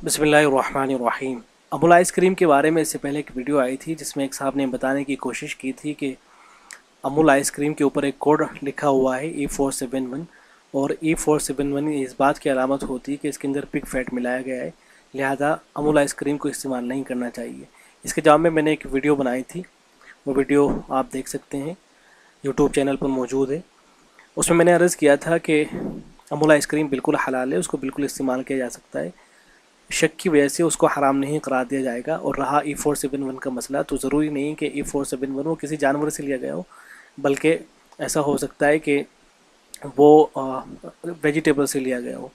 बिस्मिल्लाहिर्रहमानिर्रहीम। अमूल आइसक्रीम के बारे में इससे पहले एक वीडियो आई थी जिसमें एक साहब ने बताने की कोशिश की थी कि अमूल आइसक्रीम के ऊपर एक कोड लिखा हुआ है E471 और E471 इस बात की अलामत होती है कि इसके अंदर पिग फैट मिलाया गया है, लिहाजा अमूल आइसक्रीम को इस्तेमाल नहीं करना चाहिए। इसके जवाब में मैंने एक वीडियो बनाई थी, वो वीडियो आप देख सकते हैं, यूट्यूब चैनल पर मौजूद है। उसमें मैंने अर्ज़ किया था कि अमूल आइसक्रीम बिल्कुल हलाल है, उसको बिल्कुल इस्तेमाल किया जा सकता है, शक की वजह से उसको हराम नहीं करार दिया जाएगा। और रहा E471 का मसला, तो ज़रूरी नहीं कि E471 वो किसी जानवर से लिया गया हो, बल्कि ऐसा हो सकता है कि वो वेजिटेबल से लिया गया हो।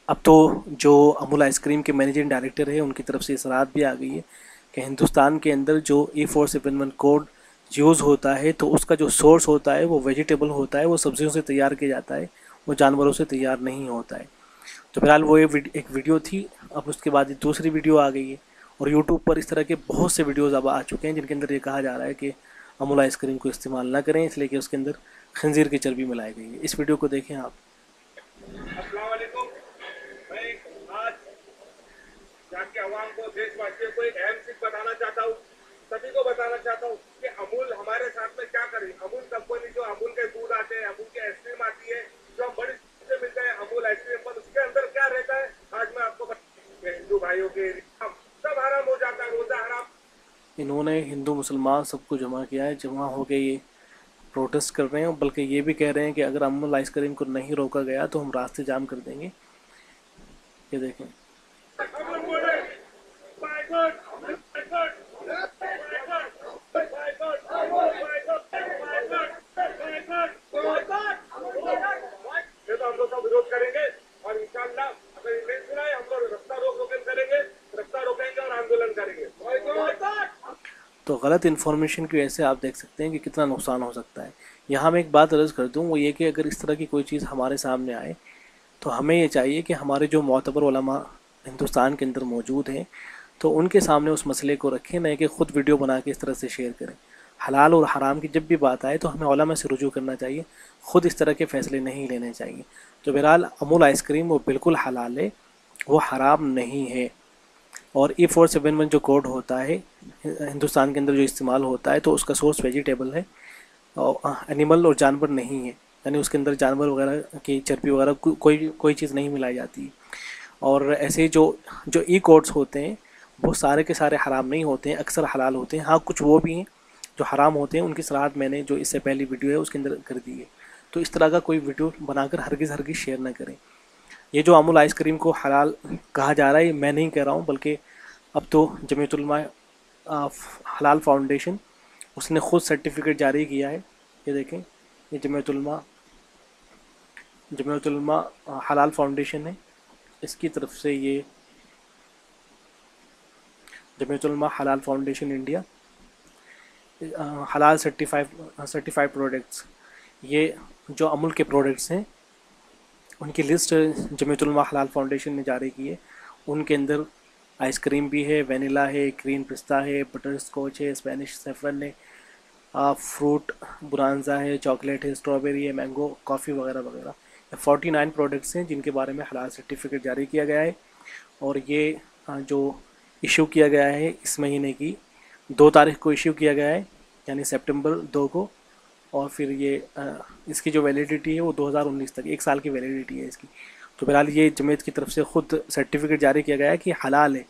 अब तो जो अमूल आइसक्रीम के मैनेजिंग डायरेक्टर है उनकी तरफ से इसरार भी आ गई है कि हिंदुस्तान के अंदर जो E471 कोड यूज़ होता है तो उसका जो सोर्स होता है वो वेजिटेबल होता है, वो सब्जियों से तैयार किया जाता है, वो जानवरों से तैयार नहीं होता है। तो फिलहाल वो एक वीडियो थी। अब उसके बाद दूसरी वीडियो आ गई है और यूट्यूब पर इस तरह के बहुत से वीडियोज़ अब आ चुके हैं जिनके अंदर ये कहा जा रहा है कि अमूल आइसक्रीम को इस्तेमाल ना करें, इसलिए कि उसके अंदर खंजीर की चर्बी मिलाई गई है। इस वीडियो को देखें आप। अस्सलाम वालेकुम। मैं आज यहाँ के अवाम को, देशवासियों को एक अहम चीज बताना चाहता हूँ, सभी को बताना चाहता हूँ कि अमूल हमारे साथ में क्या करे। अमूल कंपनी जो अमूल के दूध आते हैं, अमूल के आइसक्रीम आती है, जो हम बड़ी से मिलते हैं अमूल आइसक्रीम पर, उसके अंदर क्या रहता है आज मैं आपको हिंदू भाइयों के सब हराम हो जाता है, रोजा हराम। इन्होंने हिंदू मुसलमान सबको जमा किया है, जमा हो के ये प्रोटेस्ट कर रहे हैं, बल्कि ये भी कह रहे हैं कि अगर अमूल आइसक्रीम को नहीं रोका गया तो हम रास्ते जाम कर देंगे। ये देखें। अमूल बोले बाइकआउट, बाइकआउट, बाइकआउट, बाइकआउट, ये तो हम लोग का विरोध करेंगे और इंशाअल्लाह अगर ये नहीं सुना है हम लोग रास्ता रोकें करेंगे, रास्ता रोकेंगे और आंदोलन करेंगे। तो गलत इन्फॉर्मेशन की वजह से आप देख सकते हैं कि कितना नुकसान हो सकता है। यहाँ मैं एक बात अर्ज़ कर दूँ, वो ये कि अगर इस तरह की कोई चीज़ हमारे सामने आए तो हमें ये चाहिए कि हमारे जो मोतबर उलमा हिंदुस्तान के अंदर मौजूद हैं तो उनके सामने उस मसले को रखें, नहीं कि ख़ुद वीडियो बना के इस तरह से शेयर करें। हलाल और हराम की जब भी बात आए तो हमें उलमा से रुजू करना चाहिए, ख़ुद इस तरह के फ़ैसले नहीं लेने चाहिए। तो बहरहाल अमूल आइसक्रीम वो बिल्कुल हलाल है, वो हराम नहीं है। और E471 जो कोड होता है हिंदुस्तान के अंदर जो इस्तेमाल होता है तो उसका सोर्स वेजिटेबल है और एनिमल और जानवर नहीं है, यानी उसके अंदर जानवर वगैरह की चर्बी वगैरह कोई चीज़ नहीं मिलाई जाती। और ऐसे जो जो ई कोड्स होते हैं वो सारे के सारे हराम नहीं होते हैं, अक्सर हलाल होते हैं। हाँ, कुछ वो भी हैं जो हराम होते हैं, उनकी सराहत मैंने जो इससे पहली वीडियो है उसके अंदर कर दी है। तो इस तरह का कोई वीडियो बनाकर हरगिज़ हरगिज़ शेयर ना करें। ये जो अमूल आइसक्रीम को हलाल कहा जा रहा है ये मैं नहीं कह रहा हूँ, बल्कि अब तो जमीयतुल उलमा हलाल फाउंडेशन उसने ख़ुद सर्टिफिकेट जारी किया है। ये देखें, ये जमीयतुल उलमा हलाल फाउंडेशन है, इसकी तरफ से ये जमीयतुल उलमा हलाल फाउंडेशन इंडिया हलाल सर्टिफाइड प्रोडक्ट्स, ये जो अमूल के प्रोडक्ट्स हैं उनकी लिस्ट जमीयतुल उलमा हलाल फाउंडेशन ने जारी की है। उनके अंदर आइसक्रीम भी है, वनीला है, ग्रीन पिस्ता है, बटर स्कॉच है, स्पेनिश सेफरन है, फ्रूट बुरांजा है, चॉकलेट है, स्ट्रॉबेरी है, मैंगो, कॉफ़ी वगैरह वगैरह। 49 प्रोडक्ट्स हैं जिनके बारे में हलाल सर्टिफिकेट जारी किया गया है। और ये जो इशू किया गया है इस महीने की 2 तारीख को इशू किया गया है, यानी सितंबर 2 को। और फिर ये इसकी जो वैलिडिटी है वो 2019 तक, 1 साल की वैलिडिटी है इसकी। तो बहरहाल ये जमीयत की तरफ से ख़ुद सर्टिफिकेट जारी किया गया है कि हलाल है,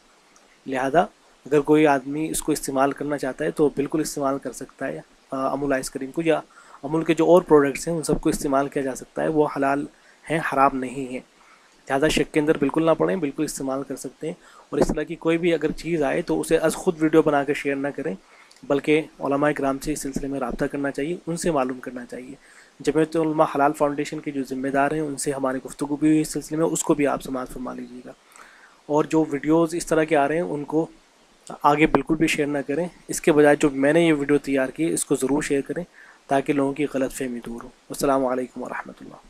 लिहाजा अगर कोई आदमी इसको इस्तेमाल करना चाहता है तो बिल्कुल इस्तेमाल कर सकता है अमूल आइसक्रीम को, या अमूल के जो और प्रोडक्ट्स हैं उन सबको इस्तेमाल किया जा सकता है, वो हलाल हैं, हराम नहीं है। ज़्यादा शक के अंदर बिल्कुल ना पड़ें, बिल्कुल इस्तेमाल कर सकते हैं। और इस तरह की कोई भी अगर चीज़ आए तो उसे ख़ुद वीडियो बना कर शेयर ना करें, बल्कि उलमाए किराम से इस सिलसिले में रब्ता करना चाहिए, उनसे मालूम करना चाहिए। जमीयतुल उलमा हलाल फाउंडेशन के जो ज़िम्मेदार हैं उनसे हमारी गुफ्तगू भी हुई इस सिलसिले में, उसको भी आप समाअत फरमा लीजिएगा। और जो वीडियोज़ इस तरह के आ रहे हैं उनको आगे बिल्कुल भी शेयर ना करें, इसके बजाय जो मैंने ये वीडियो तैयार की इसको ज़रूर शेयर करें ताकि लोगों की गलतफहमी दूर हो। अस्सलामु अलैकुम वरहमतुल्लाह।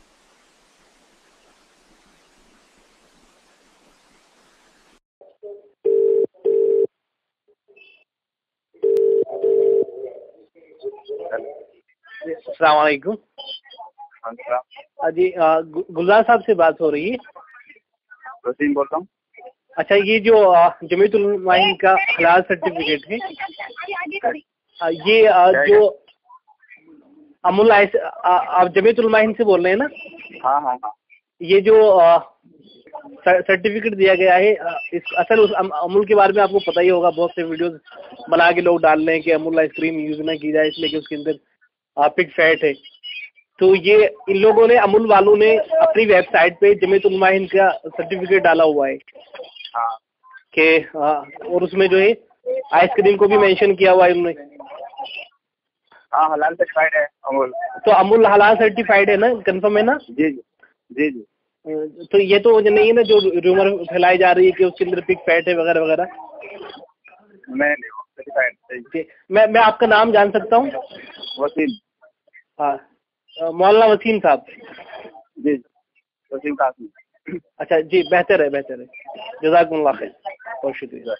अस्सलाम वालेकुम। जी, गुलजार साहब से बात हो रही है? वसीम बोलता हूँ। अच्छा, ये जो जमीयतुल उलमा का हलाल सर्टिफिकेट है, ये जो अमूल आप जमीयतुल उलमा से बोल रहे हैं ना? हाँ हाँ हाँ। ये जो सर्टिफिकेट दिया गया है, इस असल उस अमूल के बारे में आपको पता ही होगा, बहुत से वीडियोस बना के लोग डाल रहे हैं कि अमूल आइसक्रीम यूज ना की जाए इसलिए कि उसके अंदर पिग फैट है। तो ये इन लोगों ने, अमूल वालों ने अपनी वेबसाइट पे जमीयतुल उलमा का सर्टिफिकेट डाला हुआ है हाँ कि और उसमें जो है आइसक्रीम को भी मेंशन किया हुआ है उन्होंने। हाँ, हलाल सर्टिफाइड है अमूल। तो अमूल हलाल सर्टिफाइड है ना, कंफर्म है ना? जी जी जी जी। तो ये तो नहीं है ना जो रूमर फैलाई जा रही है कि उसके अंदर पिग फैट है वगैरह वगैरह? नहीं सर्टिफाइड। मैं आपका नाम जान सकता हूँ? वसीम। हाँ, मौलाना वसीम साहब। जी, वसीम कासिम। अच्छा जी, बेहतर है, जज़ाकुमुल्लाह खैर, बहुत शुक्रिया।